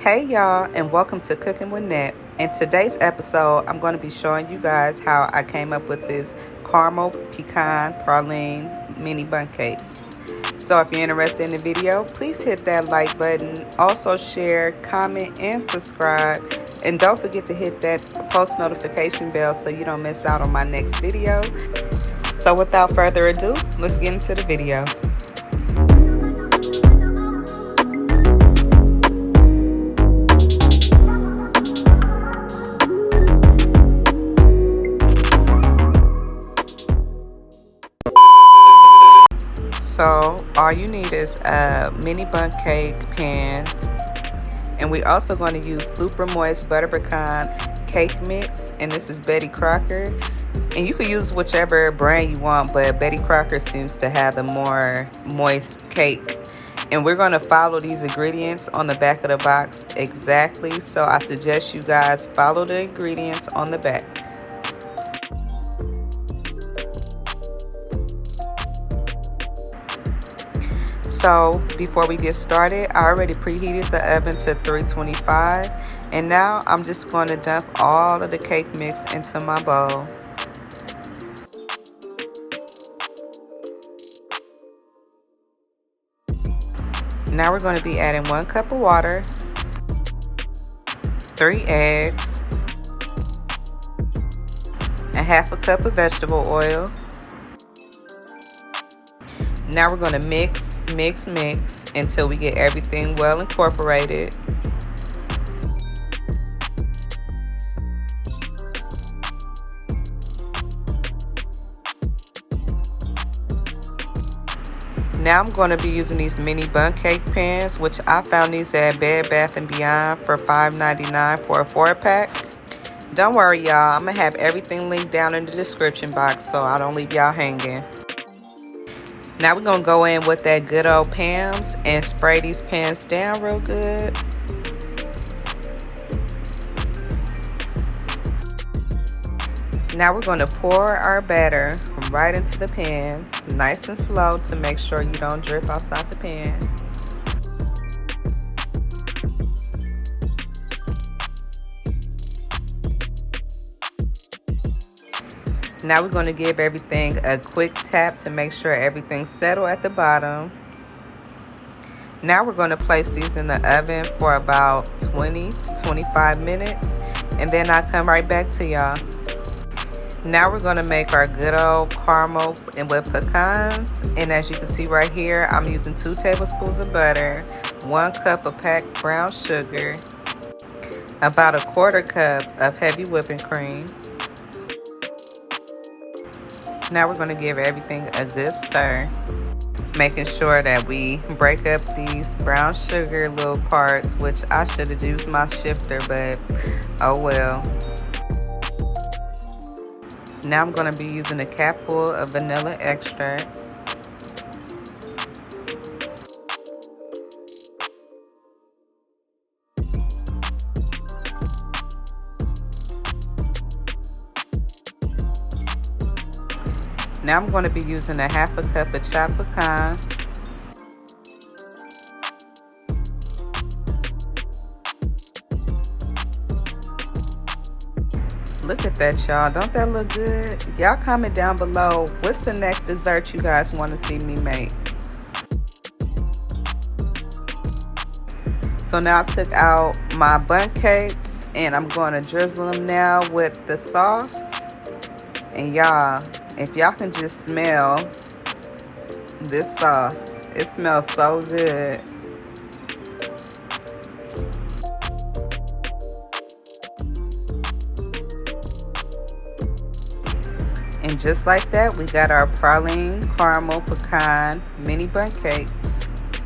Hey y'all, and welcome to Cooking with Net. In today's episode, I'm going to be showing you guys how I came up with this caramel pecan praline mini bundt cake. So if you're interested in the video, please hit that like button. Also share, comment, and subscribe. And don't forget to hit that post notification bell so you don't miss out on my next video. So without further ado, let's get into the video. So all you need is mini bundt cake pans, and we're also going to use super moist butter pecan cake mix, and this is Betty Crocker, and you can use whichever brand you want, but Betty Crocker seems to have the more moist cake. And we're going to follow these ingredients on the back of the box exactly, so I suggest you guys follow the ingredients on the back. So before we get started, I already preheated the oven to 325, and now I'm just going to dump all of the cake mix into my bowl. Now we're going to be adding 1 cup of water, 3 eggs, and half a cup of vegetable oil. Now we're going to mix until we get everything well incorporated. Now I'm going to be using these mini bundt cake pans, which I found these at Bed Bath & Beyond for $5.99 for a 4-pack. Don't worry y'all, I'm going to have everything linked down in the description box so I don't leave y'all hanging. Now we're going to go in with that good old Pam's and spray these pans down real good. Now we're going to pour our batter right into the pans, nice and slow to make sure you don't drip outside the pan. Now we're going to give everything a quick tap to make sure everything's settled at the bottom. Now we're going to place these in the oven for about 20 to 25 minutes, and then I'll come right back to y'all. Now we're going to make our good old caramel and with pecans, and as you can see right here, I'm using 2 tablespoons of butter, 1 cup of packed brown sugar, about a 1/4 cup of heavy whipping cream. Now we're going to give everything a good stir, making sure that we break up these brown sugar little parts, which I should have used my shifter, but oh well. Now I'm going to be using a capful of vanilla extract. Now I'm going to be using a 1/2 cup of chopped pecans. Look at that, y'all. Don't that look good? Y'all comment down below, what's the next dessert you guys want to see me make? So now I took out my bundt cakes and I'm going to drizzle them now with the sauce. And y'all, if y'all can just smell this sauce, it smells so good. And just like that, we got our praline caramel pecan mini bundt cakes.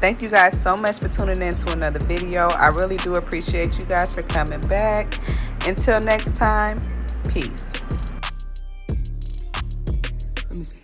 Thank you guys so much for tuning in to another video. I really do appreciate you guys for coming back. Until next time, peace. Let me see.